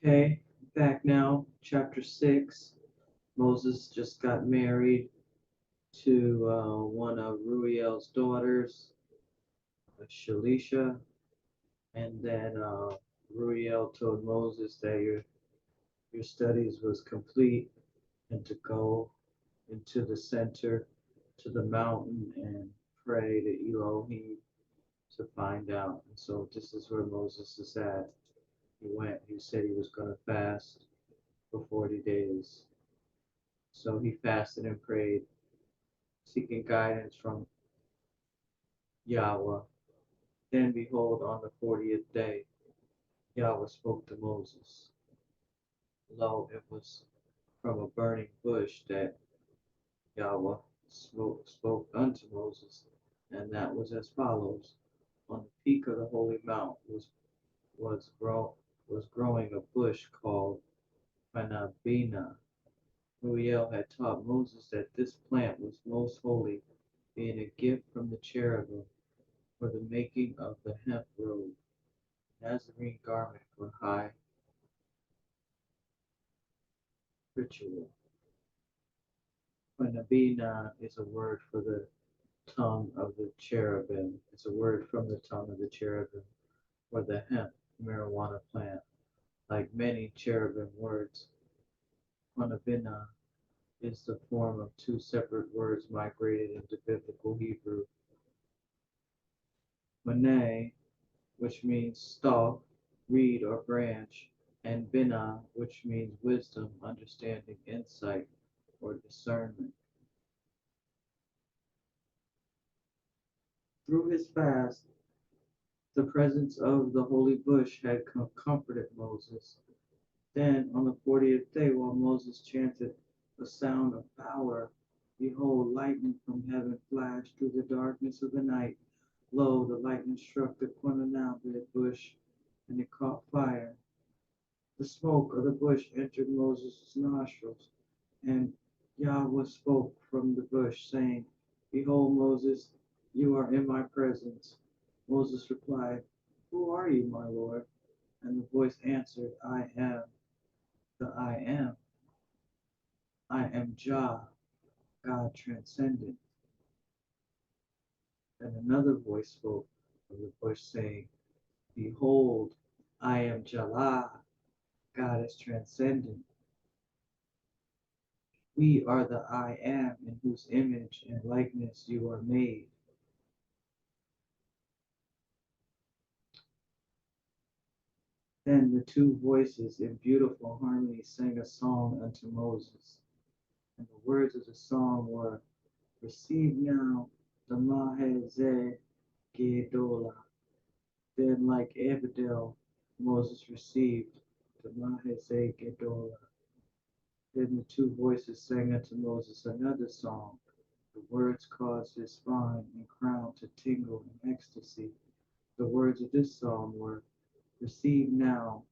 Okay, back now, chapter 6. Moses just got married to one of Reuel's daughters, Shalisha, and then Reuel told Moses that your studies was complete and to go into the center to the mountain and pray to Elohim to find out. And so this is where Moses is at. He said he was going to fast for 40 days. So he fasted and prayed, seeking guidance from Yahweh. Then behold, on the 40th day, Yahweh spoke to Moses. Lo, it was from a burning bush that Yahweh spoke unto Moses, and that was as follows. On the peak of the holy mount was, grow, was growing a bush called Panabina. Reuel had taught Moses that this plant was most holy, being a gift from the cherubim for the making of the hemp robe, Nasarean garment for high ritual. Panabina is a word for the tongue of the cherubim. It's a word from the tongue of the cherubim for the hemp marijuana plant. Like many cherubim words, Panabina is the form of two separate words migrated into biblical Hebrew. Maneh, which means stalk, reed, or branch, and Binah, which means wisdom, understanding, insight, or discernment. Through his fast, the presence of the holy bush had comforted Moses. Then, on the 40th day, while Moses chanted a sound of power, behold, lightning from heaven flashed through the darkness of the night. Lo, the lightning struck the Quinonablet bush, and it caught fire. The smoke of the bush entered Moses' nostrils, and Yahweh spoke from the bush, saying, Behold, Moses, you are in my presence. Moses replied, Who are you, my Lord? And the voice answered, I am the I am. I am Jah, God transcendent. And another voice spoke from the bush, saying, Behold, I am Jalah, God is transcendent. We are the I am in whose image and likeness you are made. Then the two voices in beautiful harmony sang a song unto Moses. And the words of the song were, Receive now the Mahezeh Gedolah. Then, like Abedel, Moses received the Mahezeh Gedolah. Then the two voices sang unto Moses another song. The words caused his spine and crown to tingle in ecstasy. The words of this song were, Receive now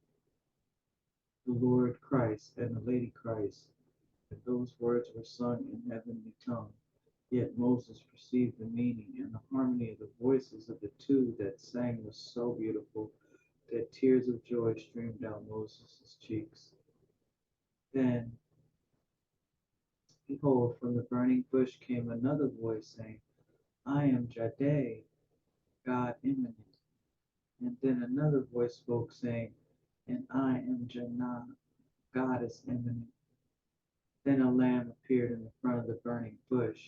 the Lord Christ and the Lady Christ. And those words were sung in heavenly tongue. Yet Moses perceived the meaning, and the harmony of the voices of the two that sang was so beautiful that tears of joy streamed down Moses' cheeks. Then, behold, from the burning bush came another voice saying, I am JAHDAY, God immanent. And then another voice spoke saying, And I am JAHNAH, God is immanent. Then a lamb appeared in the front of the burning bush.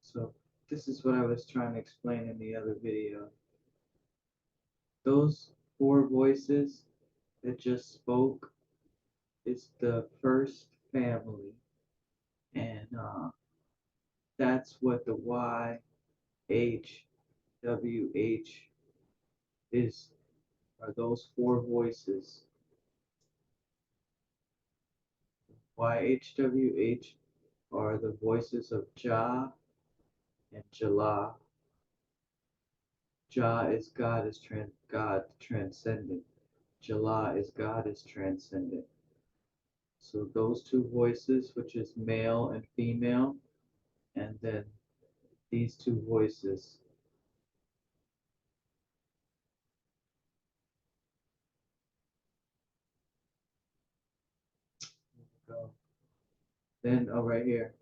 So this is what I was trying to explain in the other video. Those four voices that just spoke is the first family. And that's what the YHWH is, are those four voices. YHWH are the voices of Jah and Jalah. Jah is God transcendent. Jalah is God is transcendent. So those two voices, which is male and female, and then these two voices. go. Then, oh, right here,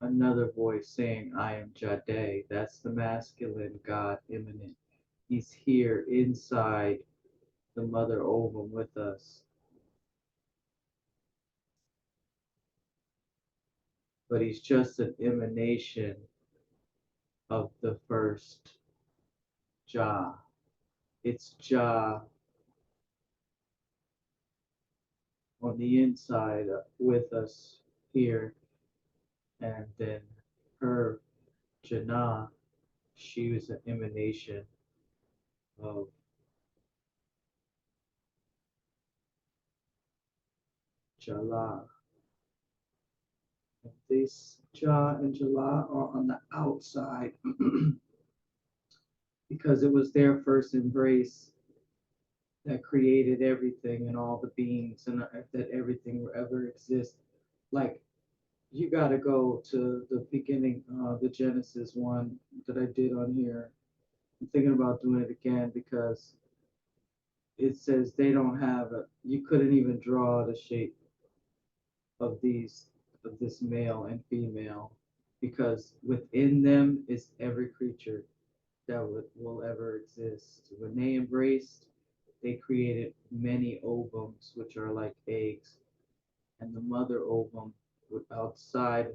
another voice saying, I am Jahdai. That's the masculine God immanent. He's here inside the mother ovum with us. But he's just an emanation of the first Jah. It's Jah on the inside with us here, and then her Janah, she was an emanation of Jalah. And this Jah and Jalah are on the outside because it was their first embrace that created everything and all the beings and that everything will ever exist. Like, you got to go to the beginning, the Genesis one that I did on here. I'm thinking about doing it again because it says they don't have a, you couldn't even draw the shape of this male and female, because within them is every creature that will ever exist. When they embraced, they created many ovums, which are like eggs, and the mother ovum would outside,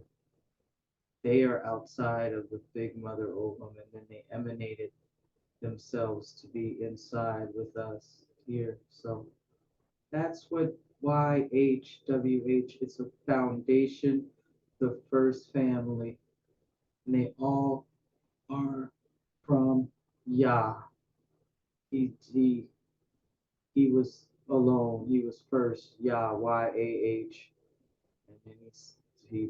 they are outside of the big mother ovum, and then they emanated themselves to be inside with us here. So that's what YHWH is, a foundation, the first family, and they all are from Yah. He he he was alone. He was first Yah, YAH, and then he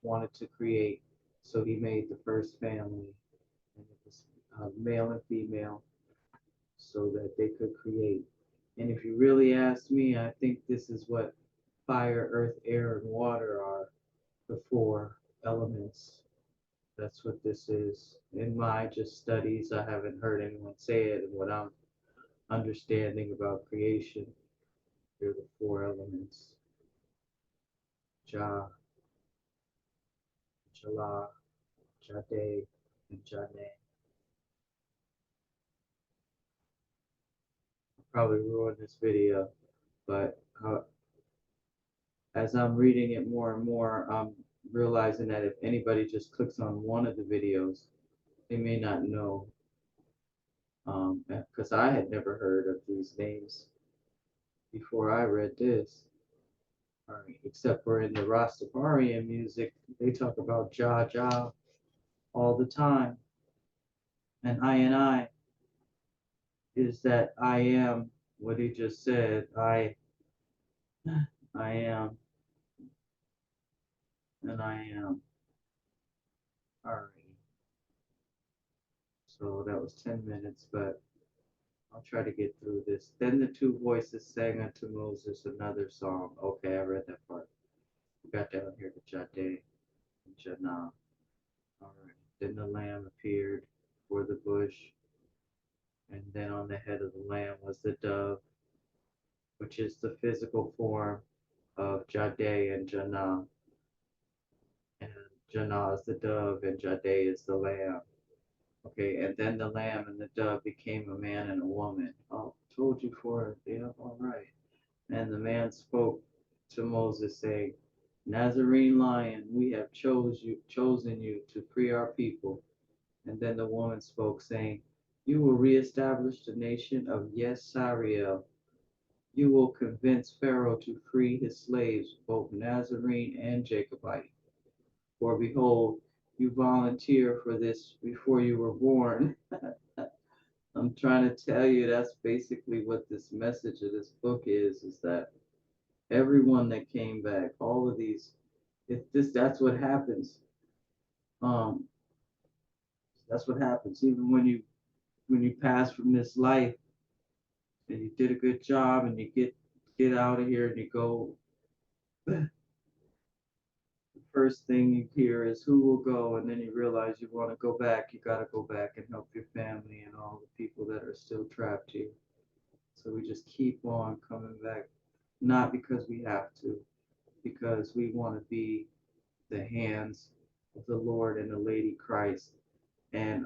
wanted to create, so he made the first family, and it was male and female, so that they could create. And if you really ask me, I think this is what fire, earth, air, and water are, the four elements. That's what this is. In my just studies, I haven't heard anyone say it, and what I'm understanding about creation, they're the four elements. Jah, Jalah, Jahdai, and JAHNAH. I'll probably ruin this video, but as I'm reading it more and more, I'm realizing that if anybody just clicks on one of the videos, they may not know, because I had never heard of these names before I read this. Except for in the Rastafarian music, they talk about Jah Jah all the time. And I is that I am what he just said. I am, and I am. Alright. So that was 10 minutes, but I'll try to get through this. Then the two voices sang unto Moses another song. Okay, I read that part. We got down here to Jahdai and JAHNAH. Alright. Then the lamb appeared for the bush, and then on the head of the lamb was the dove, which is the physical form of Jahdai and JAHNAH. And JAHNAH is the dove, and Jahdai is the lamb. Okay, and then the lamb and the dove became a man and a woman. Oh, told you for it. Yeah, all right. And the man spoke to Moses, saying, Nazarene lion, we have chosen you to free our people. And then the woman spoke, saying, you will reestablish the nation of Yisrael. You will convince Pharaoh to free his slaves, both Nazarene and Jacobite. For behold, you volunteer for this before you were born. I'm trying to tell you that's basically what this message of this book is that everyone that came back, all of these, that's what happens. Um, that's what happens. Even when you pass from this life and you did a good job and you get out of here and you go, the first thing you hear is who will go, and then you realize you want to go back. You got to go back and help your family and all the people that are still trapped here. So we just keep on coming back. not because we have to, because we want to be the hands of the Lord and the Lady Christ. And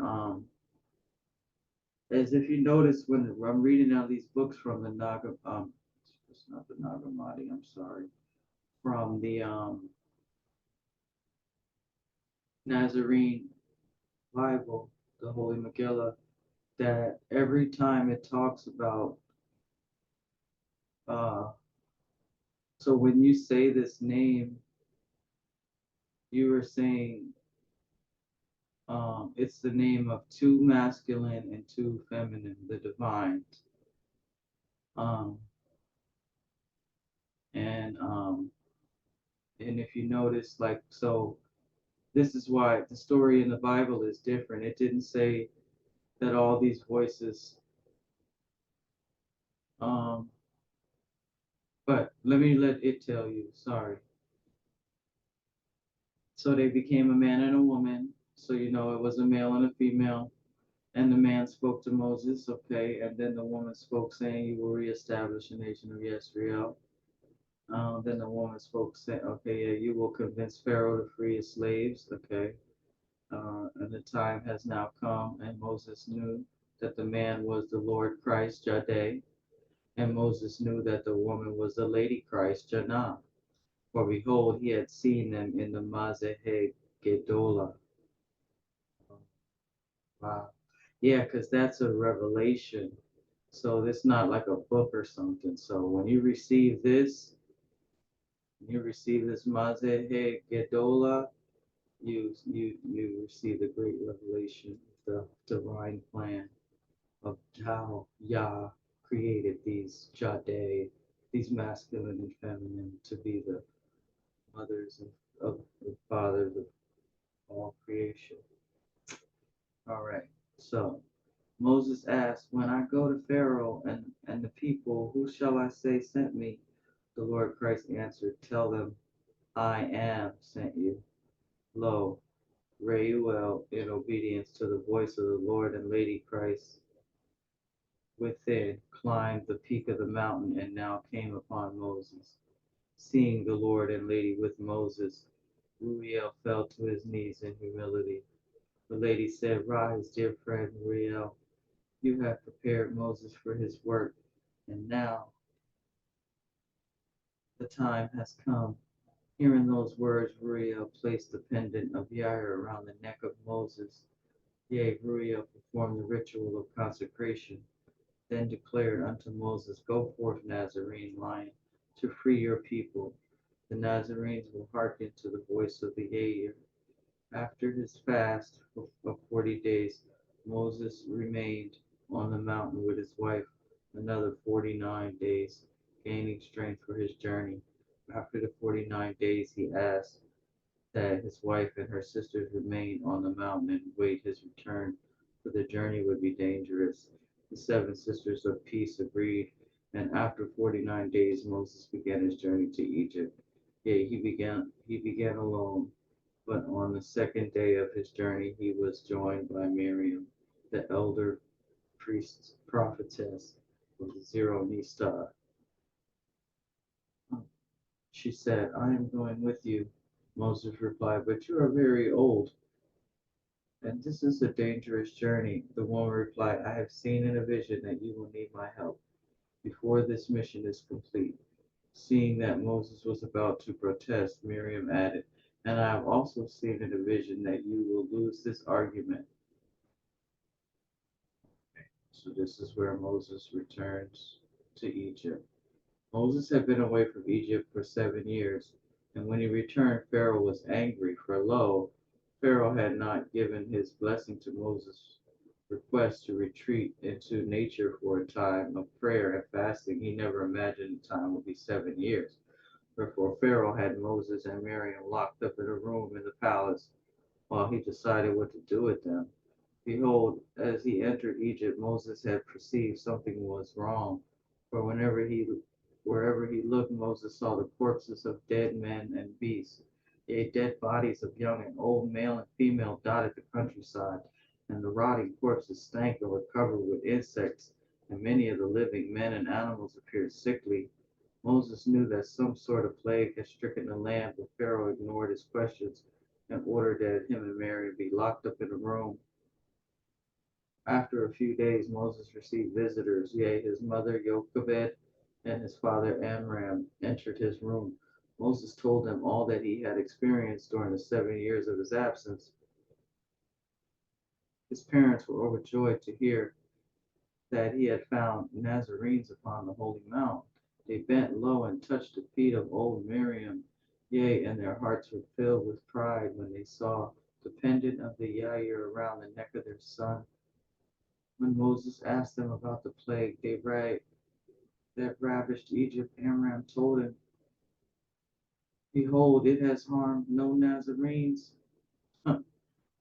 as if you notice when I'm reading out these books from the it's not the Nagamati, I'm sorry, from the Nazarene Bible, the Holy Megillah, that every time it talks about, uh, so when you say this name, you are saying it's the name of two masculine and two feminine, the divine. Um, and and if you notice, like, so this is why the story in the Bible is different. It didn't say that all these voices, um, but let it tell you, sorry. So they became a man and a woman. So, you know, it was a male and a female. And the man spoke to Moses, okay. And then the woman spoke, saying, "You will reestablish the nation of Yisrael." Then the woman spoke, saying, "Okay, yeah, you will convince Pharaoh to free his slaves." Okay. And the time has now come. And Moses knew that the man was the Lord Christ, JAHDAY. And Moses knew that the woman was the Lady Christ, JAHNAH. For behold, he had seen them in the Mahezeh Gedolah. Wow. Yeah, because that's a revelation. So it's not like a book or something. So when you receive this Mahezeh Gedolah, you receive the great revelation of the divine plan of how Yah created these JAHDAY, these masculine and feminine, to be the mothers of the fathers of all creation. All right. So Moses asked, "When I go to Pharaoh and the people, who shall I say sent me?" The Lord Christ answered, "Tell them, I am sent you." Lo, Reuel, in obedience to the voice of the Lord and Lady Christ within, climbed the peak of the mountain and now came upon Moses. Seeing the Lord and Lady with Moses, Reuel fell to his knees in humility. The lady said, "Rise, dear friend Reuel. You have prepared Moses for his work, and now the time has come." Hearing those words, Reuel placed the pendant of Yaiyr around the neck of Moses. Yea, Reuel performed the ritual of consecration, then declared unto Moses, "Go forth, Nazarene lion, to free your people." The Nazarenes will hearken to the voice of the Yaiyr. After his fast of 40 days, Moses remained on the mountain with his wife another 49 days, gaining strength for his journey. After the 49 days, he asked that his wife and her sisters remain on the mountain and wait his return, for the journey would be dangerous. The seven sisters of peace agreed, and after 49 days, Moses began his journey to Egypt. Yea, he began alone, but on the second day of his journey, he was joined by Miriam, the elder prophetess of the Zero Nista. She said, "I am going with you." Moses replied, "But you are very old, and this is a dangerous journey." The woman replied, "I have seen in a vision that you will need my help before this mission is complete." Seeing that Moses was about to protest, Miriam added, "And I have also seen in a vision that you will lose this argument." So this is where Moses returns to Egypt. Moses had been away from Egypt for 7 years, and when he returned, Pharaoh was angry, for lo, Pharaoh had not given his blessing to Moses' request to retreat into nature for a time of prayer and fasting. He never imagined the time would be 7 years. Therefore, Pharaoh had Moses and Miriam locked up in a room in the palace while he decided what to do with them. Behold, as he entered Egypt, Moses had perceived something was wrong, for wherever he looked, Moses saw the corpses of dead men and beasts. Yea, dead bodies of young and old, male and female, dotted the countryside, and the rotting corpses stank and were covered with insects, and many of the living men and animals appeared sickly. Moses knew that some sort of plague had stricken the land, but Pharaoh ignored his questions and ordered that him and Mary be locked up in a room. After a few days, Moses received visitors. Yea, his mother Jochebed and his father Amram entered his room. Moses told them all that he had experienced during the 7 years of his absence. His parents were overjoyed to hear that he had found Nazarenes upon the holy mount. They bent low and touched the feet of old Miriam. Yea, and their hearts were filled with pride when they saw the pendant of the Yaiyr around the neck of their son. When Moses asked them about the plague that ravished Egypt, Amram told him, behold, it has harmed no Nazarenes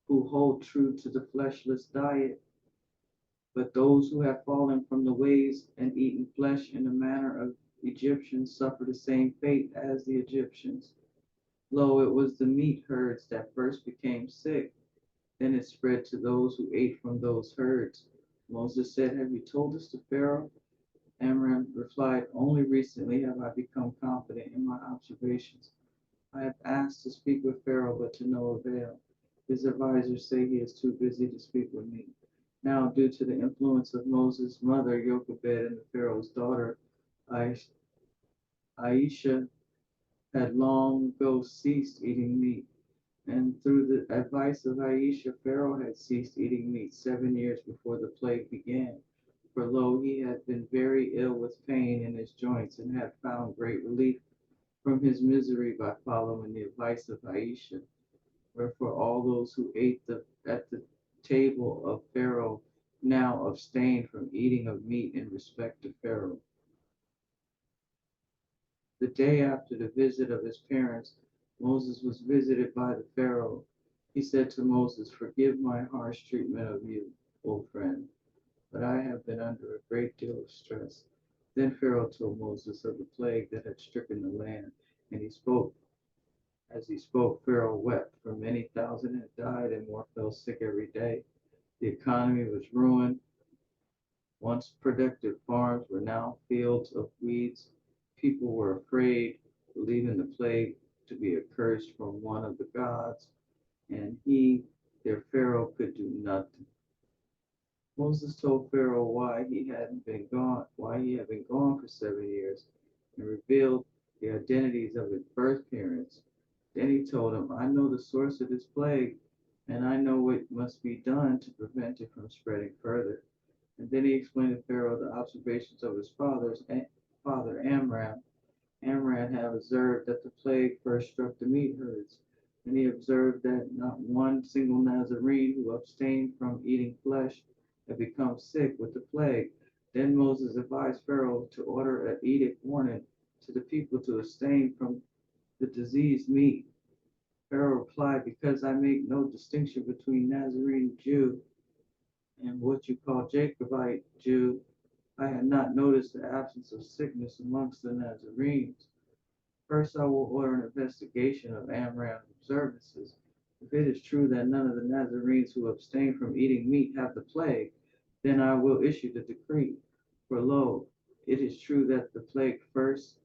who hold true to the fleshless diet, but those who have fallen from the ways and eaten flesh in the manner of Egyptians suffer the same fate as the Egyptians. Lo, it was the meat herds that first became sick, then it spread to those who ate from those herds. Moses said, have you told this to Pharaoh? Amram replied, only recently have I become confident in my observations. I have asked to speak with Pharaoh, but to no avail. His advisors say he is too busy to speak with me. Now, due to the influence of Moses' mother, Jochebed, and the Pharaoh's daughter, Aisha, had long ago ceased eating meat. And through the advice of Aisha, Pharaoh had ceased eating meat 7 years before the plague began. For lo, he had been very ill with pain in his joints and had found great relief from his misery by following the advice of Aisha. Wherefore all those who ate at the table of Pharaoh now abstained from eating of meat in respect to Pharaoh. The day after the visit of his parents, Moses was visited by the Pharaoh. He said to Moses, forgive my harsh treatment of you, O friend, but I have been under a great deal of stress. Then Pharaoh told Moses of the plague that had stricken the land, and he spoke. As he spoke, Pharaoh wept, for many thousand had died and more fell sick every day. The economy was ruined. Once productive farms were now fields of weeds. People were afraid, believing the plague to be a curse from one of the gods, and he, their Pharaoh, could do nothing. Moses told Pharaoh why he had been gone for 7 years, and revealed the identities of his birth parents. Then he told him, I know the source of this plague, and I know what must be done to prevent it from spreading further. And then he explained to Pharaoh the observations of his father Amram. Amram had observed that the plague first struck the meat herds, and he observed that not one single Nazarene who abstained from eating flesh had become sick with the plague. Then Moses advised Pharaoh to order an edict warning to the people to abstain from the diseased meat. Pharaoh replied, because I make no distinction between Nazarene Jew and what you call Jacobite Jew, I had not noticed the absence of sickness amongst the Nazarenes. First, I will order an investigation of Amram's observances. If it is true that none of the Nazarenes who abstain from eating meat have the plague, then I will issue the decree. For lo, it is true that the plague first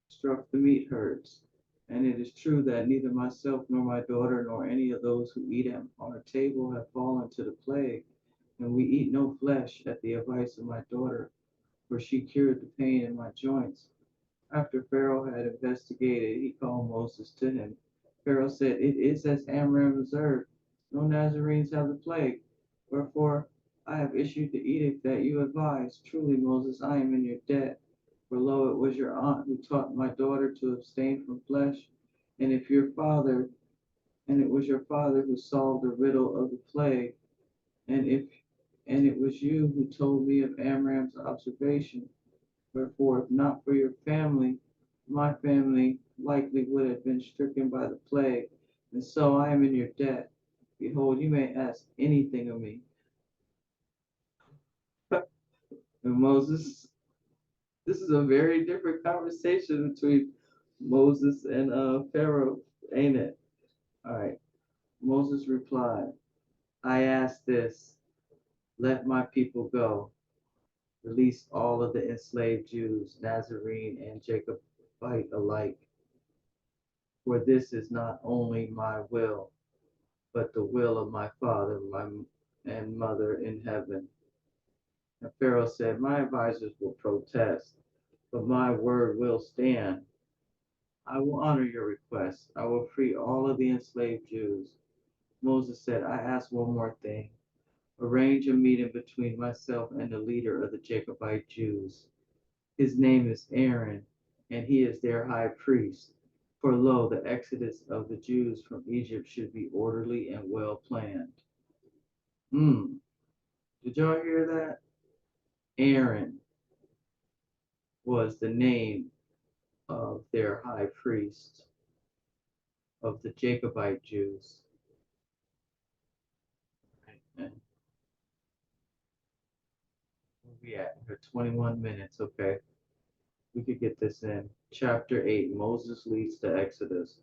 struck the meat herds. And it is true that neither myself nor my daughter nor any of those who eat at our table have fallen to the plague. And we eat no flesh at the advice of my daughter, for she cured the pain in my joints. After Pharaoh had investigated, he called Moses to him. Pharaoh said, it is as Amram observed. No Nazarenes have the plague. Wherefore I have issued the edict that you advise. Truly, Moses, I am in your debt. For lo, it was your aunt who taught my daughter to abstain from flesh, and if your father, and it was your father who solved the riddle of the plague, and if and it was you who told me of Amram's observation. Wherefore, if not for your family, my family likely would have been stricken by the plague, and so I am in your debt. Behold, you may ask anything of me. And Moses, this is a very different conversation between Moses and Pharaoh, ain't it? All right. Moses replied, I ask this, let my people go. Release all of the enslaved Jews, Nazarene and Jacobite alike, for this is not only my will, but the will of my father and mother in heaven. And Pharaoh said, my advisors will protest, but my word will stand. I will honor your request. I will free all of the enslaved Jews. Moses said, I ask one more thing. Arrange a meeting between myself and the leader of the Jacobite Jews. His name is Aaron, and he is their high priest. For lo, the exodus of the Jews from Egypt should be orderly and well planned. Did y'all hear that? Aaron was the name of their high priest of the Jacobite Jews. And where we at? We're 21 minutes. Okay, we could get this in. Chapter 8, Moses leads the Exodus.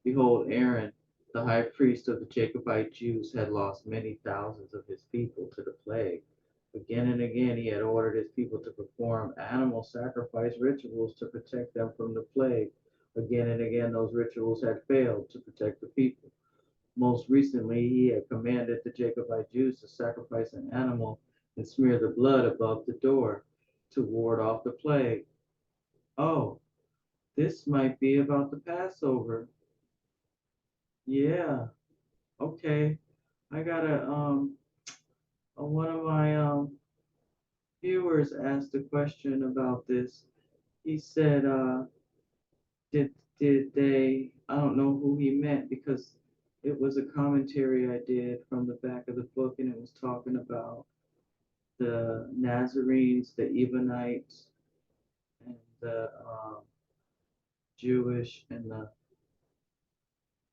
Behold, Aaron, the high priest of the Jacobite Jews, had lost many thousands of his people to the plague. Again and again he had ordered his people to perform animal sacrifice rituals to protect them from the plague. Again and again those rituals had failed to protect the people. Most recently he had commanded the Jacobite Jews to sacrifice an animal and smear the blood above the door to ward off the plague. Oh, this might be about the Passover. Yeah, okay. I got one of my viewers asked a question about this. He said, did they, I don't know who he meant because it was a commentary I did from the back of the book, and it was talking about the Nazarenes, the Ebonites, and the Jewish and the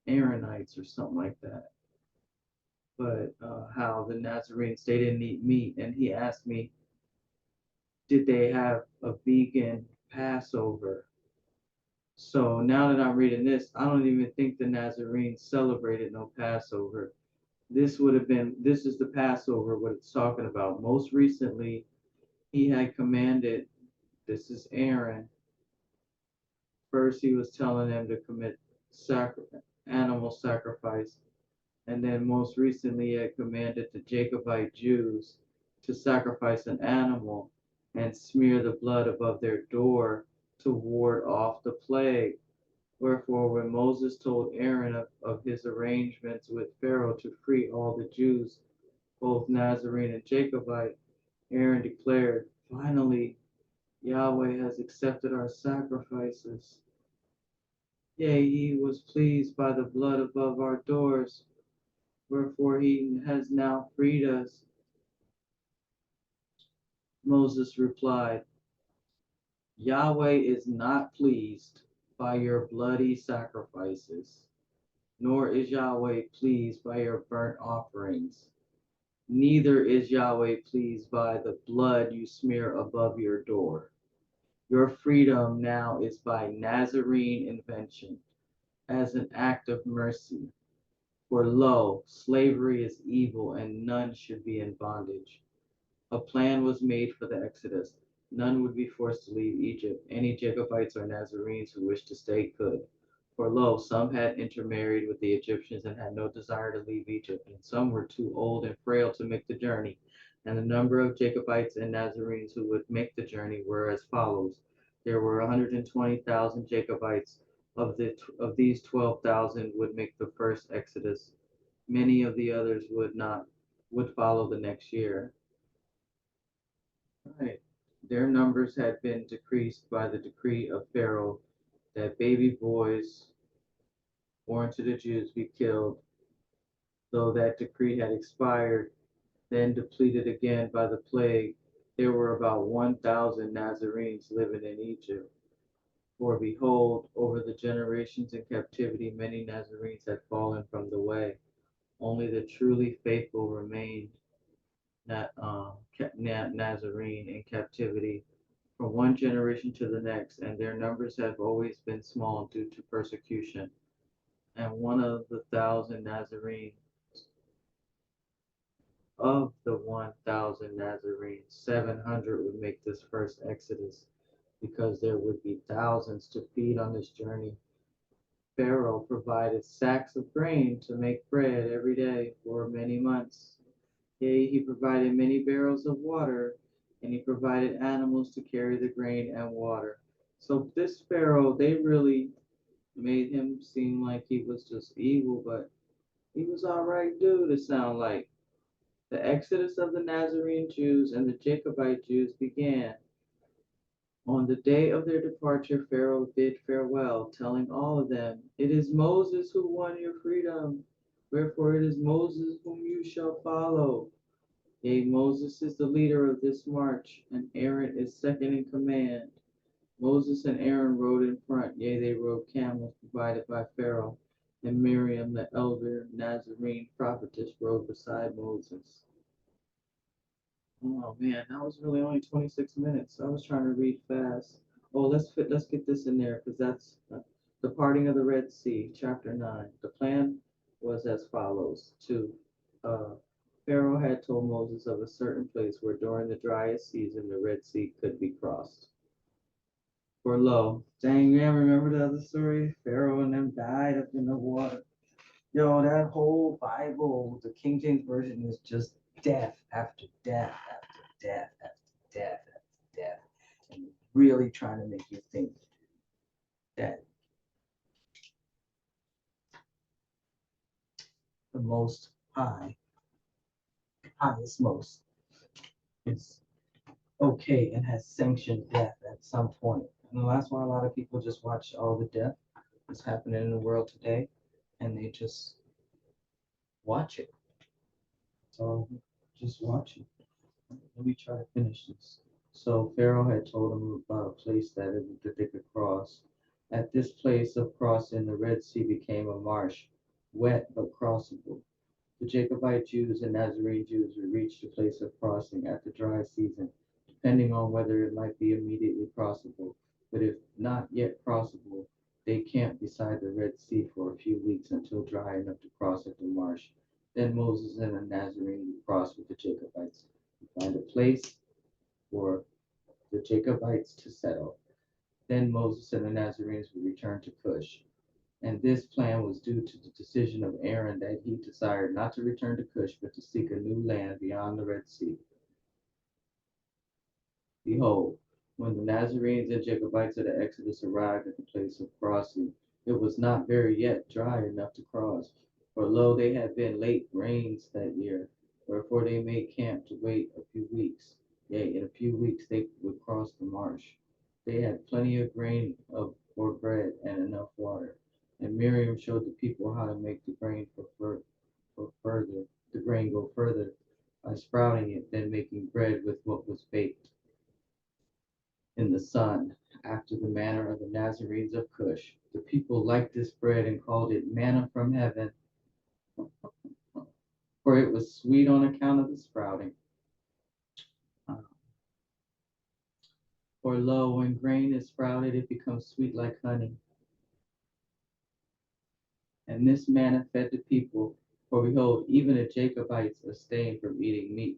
Aaronites or something like that. But how the Nazarenes, they didn't eat meat. And he asked me, did they have a vegan Passover? So now that I'm reading this, I don't even think the Nazarenes celebrated no Passover. This is the Passover, what it's talking about. Most recently, he had commanded, this is Aaron. First, he was telling them to commit animal sacrifice. And then most recently, he had commanded the Jacobite Jews to sacrifice an animal and smear the blood above their door to ward off the plague. Wherefore, when Moses told Aaron of his arrangements with Pharaoh to free all the Jews, both Nazarene and Jacobite, Aaron declared, finally, Yahweh has accepted our sacrifices. Yea, he was pleased by the blood above our doors, wherefore he has now freed us. Moses replied, Yahweh is not pleased by your bloody sacrifices, nor is Yahweh pleased by your burnt offerings. Neither is Yahweh pleased by the blood you smear above your door. Your freedom now is by Nazarene invention, as an act of mercy. For lo, slavery is evil, and none should be in bondage. A plan was made for the Exodus. None would be forced to leave Egypt. Any Jacobites or Nazarenes who wished to stay could. For lo, some had intermarried with the Egyptians and had no desire to leave Egypt, and some were too old and frail to make the journey. And the number of Jacobites and Nazarenes who would make the journey were as follows. There were 120,000 Jacobites. Of these 12,000 would make the first Exodus. Many of the others would follow the next year. Right. Their numbers had been decreased by the decree of Pharaoh that baby boys born to the Jews be killed, though that decree had expired, then depleted again by the plague. There were about 1,000 Nazarenes living in Egypt. For behold, over the generations in captivity, many Nazarenes had fallen from the way. Only the truly faithful remained Nazarene in captivity from one generation to the next, and their numbers have always been small due to persecution. And one of the 1,000 Nazarenes of the 1,000 Nazarenes, 700 would make this first exodus because there would be thousands to feed on this journey. Pharaoh provided sacks of grain to make bread every day for many months. Yea, he provided many barrels of water, and he provided animals to carry the grain and water. So this Pharaoh, they really made him seem like he was just evil, but he was all right dude, it sound like. The exodus of the Nazarene Jews and the Jacobite Jews began. On the day of their departure, Pharaoh bid farewell, telling all of them, "It is Moses who won your freedom. Wherefore it is Moses whom you shall follow. Yea, Moses is the leader of this march, and Aaron is second in command." Moses and Aaron rode in front, yea, they rode camels provided by Pharaoh, and Miriam, the elder Nazarene prophetess, rode beside Moses. Oh man, that was really only 26 minutes. I was trying to read fast. Oh, let's get this in there because that's the parting of the Red Sea, chapter 9. The plan was as follows: uh, Pharaoh had told Moses of a certain place where during the driest season the Red Sea could be crossed. For lo, dang man, remember the other story? Pharaoh and them died up in the water. Yo, that whole Bible, the King James Version is just death after death after death after death after death. And really trying to make you think that the most high, highest most, is okay and has sanctioned death at some point. And that's why a lot of people just watch all the death that's happening in the world today and they just watch it. So just watch it. Let me try to finish this. So Pharaoh had told him about a place that they could cross. At this place of crossing, the Red Sea became a marsh, wet but crossable. The Jacobite Jews and Nazarene Jews would reach the place of crossing at the dry season, depending on whether it might be immediately crossable. But if not yet crossable, they camped beside the Red Sea for a few weeks until dry enough to cross at the marsh. Then Moses and the Nazarene would cross with the Jacobites and find a place for the Jacobites to settle. Then Moses and the Nazarenes would return to Kush. And this plan was due to the decision of Aaron that he desired not to return to Kush, but to seek a new land beyond the Red Sea. Behold, when the Nazarenes and Jacobites of the Exodus arrived at the place of crossing, it was not very yet dry enough to cross, for lo, they had been late rains that year, wherefore they made camp to wait a few weeks. Yea, in a few weeks they would cross the marsh. They had plenty of grain for bread and enough water. And Miriam showed the people how to make the grain the grain go further by sprouting it, then making bread with what was baked in the sun, after the manner of the Nazarenes of Cush. The people liked this bread and called it manna from heaven, for it was sweet on account of the sprouting. For lo, when grain is sprouted, it becomes sweet like honey. And this manna fed the people, for behold, even the Jacobites abstained from eating meat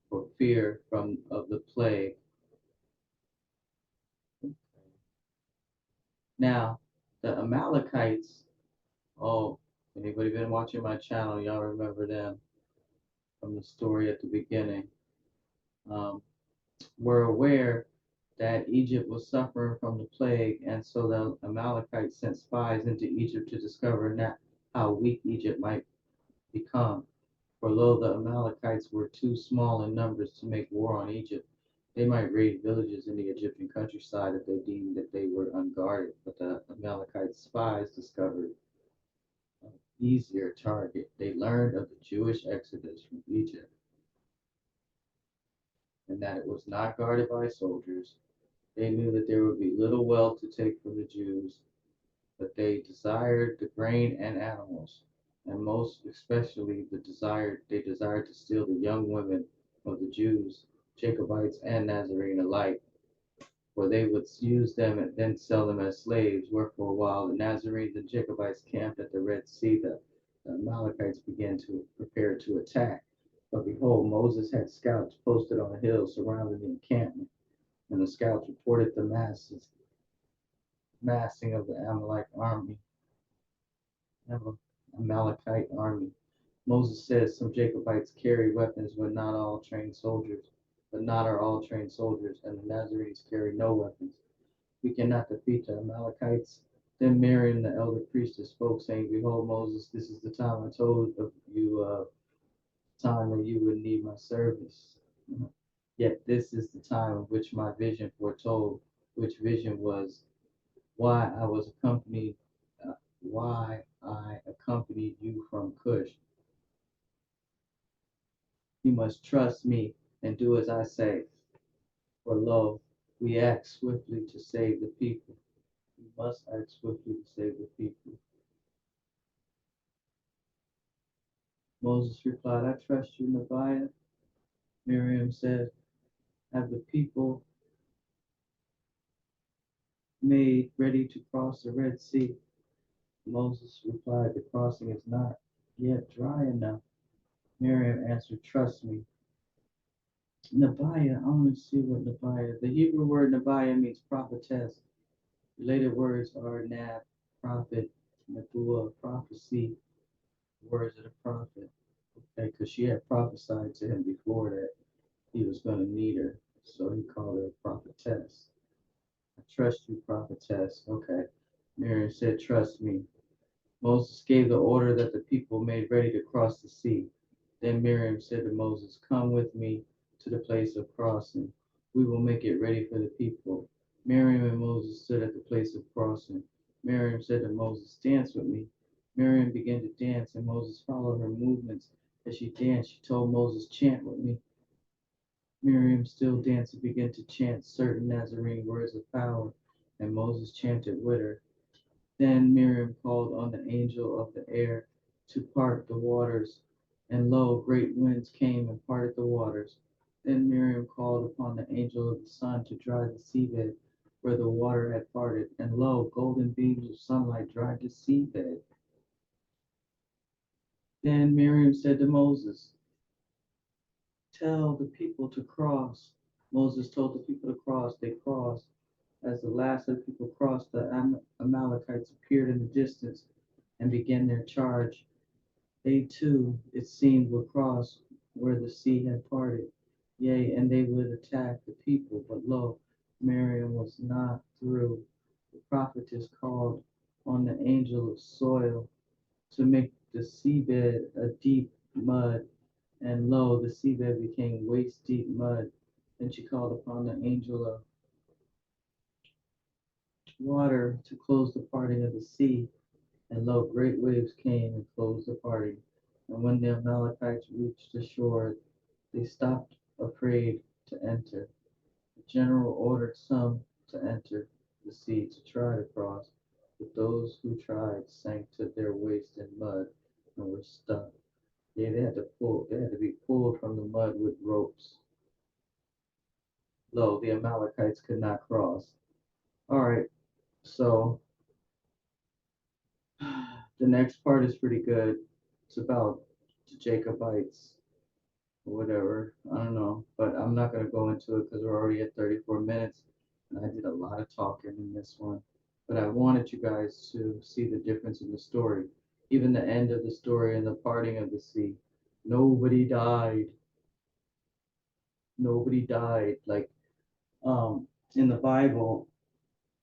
for fear of the plague. Now, the Amalekites, oh, anybody been watching my channel, y'all remember them from the story at the beginning. Were aware that Egypt was suffering from the plague, and so the Amalekites sent spies into Egypt to discover how weak Egypt might become. For lo, the Amalekites were too small in numbers to make war on Egypt. They might raid villages in the Egyptian countryside if they deemed that they were unguarded, but the Amalekite spies discovered an easier target. They learned of the Jewish exodus from Egypt and that it was not guarded by soldiers. They knew that there would be little wealth to take from the Jews, but they desired the grain and animals, and most especially they desired to steal the young women of the Jews, Jacobites and Nazarene alike, for they would use them and then sell them as slaves. Wherefore, while the Nazarenes and Jacobites camped at the Red Sea, the Amalekites began to prepare to attack. But behold, Moses had scouts posted on a hill surrounding the encampment, and the scouts reported the massing of the Amalekite army. Moses says some Jacobites carry weapons, but not are all trained soldiers, and the Nazarenes carry no weapons. We cannot defeat the Amalekites. Then Miriam, the elder priestess, spoke, saying, Behold, Moses, this is the time I told of you, time that you would need my service. Yet this is the time of which my vision foretold, which vision was why I was accompanied, why I accompanied you from Kush. You must trust me and do as I say. For lo, we act swiftly to save the people. We must act swiftly to save the people. Moses replied, I trust you, Nebiah. Miriam said, have the people made ready to cross the Red Sea? Moses replied, the crossing is not yet dry enough. Miriam answered, trust me. Nebiah, I want to see what Nebiah, the Hebrew word Nebiah means prophetess. Related words are Nab, prophet, Nebuah, prophecy, words of the prophet. Okay, because she had prophesied to him before that he was going to need her, so he called her prophetess. I trust you, prophetess. Okay. Miriam said, trust me. Moses gave the order that the people made ready to cross the sea. Then Miriam said to Moses, come with me to the place of crossing. We will make it ready for the people. Miriam and Moses stood at the place of crossing. Miriam said to Moses, dance with me. Miriam began to dance, and Moses followed her movements. As she danced, she told Moses, chant with me. Miriam still danced and began to chant certain Nazarene words of power, and Moses chanted with her. Then Miriam called on the angel of the air to part the waters, and lo, great winds came and parted the waters. Then Miriam called upon the angel of the sun to dry the seabed where the water had parted, and lo, golden beams of sunlight dried the seabed. Then Miriam said to Moses, tell the people to cross. Moses told the people to cross. They crossed. As the last of the people crossed, the Amalekites appeared in the distance and began their charge. They too, it seemed, would cross where the sea had parted. Yea, and they would attack the people. But lo, Miriam was not through. The prophetess called on the angel of soil to make the seabed a deep mud. And lo, the seabed became waist deep mud. Then she called upon the angel of water to close the parting of the sea. And lo, great waves came and closed the parting. And when the Amalekites reached the shore, they stopped, afraid to enter. The general ordered some to enter the sea to try to cross, but those who tried sank to their waist in mud and were stuck. Yeah, they had to be pulled from the mud with ropes. Lo, the Amalekites could not cross. All right, so the next part is pretty good. It's about the Jacobites or whatever. I don't know, but I'm not going to go into it because we're already at 34 minutes and I did a lot of talking in this one. But I wanted you guys to see the difference in the story. Even the end of the story and the parting of the sea. Nobody died. Nobody died. Like in the Bible,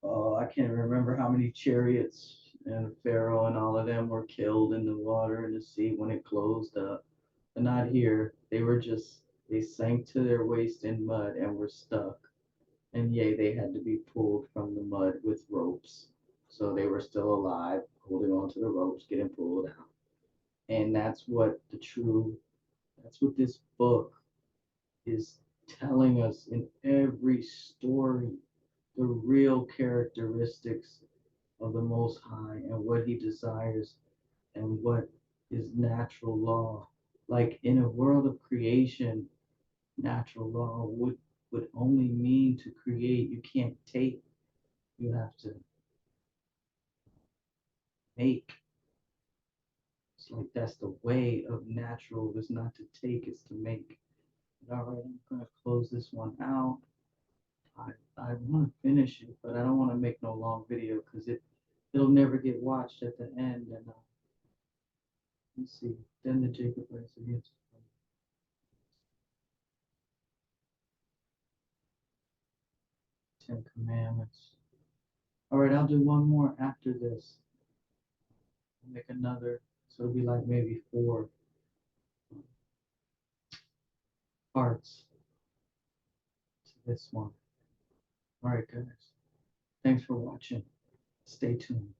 I can't remember how many chariots and Pharaoh and all of them were killed in the water in the sea when it closed up. But not here. They sank to their waist in mud and were stuck. And yea, they had to be pulled from the mud with ropes. So they were still alive, holding on to the ropes, getting pulled out. And that's what this book is telling us in every story, the real characteristics of the Most High and what He desires and what is natural law. Like in a world of creation, natural law would only mean to create. You can't take, you have to make. It's like that's the way of natural is not to take, it's to make. But all right, I'm gonna close this one out. I want to finish it, but I don't want to make no long video because it'll never get watched at the end. And let's see. Then the Jacob race against 10 Commandments. All right, I'll do one more after this. I'll make another, so it'll be like maybe 4 parts to this one. All right, guys. Thanks for watching. Stay tuned.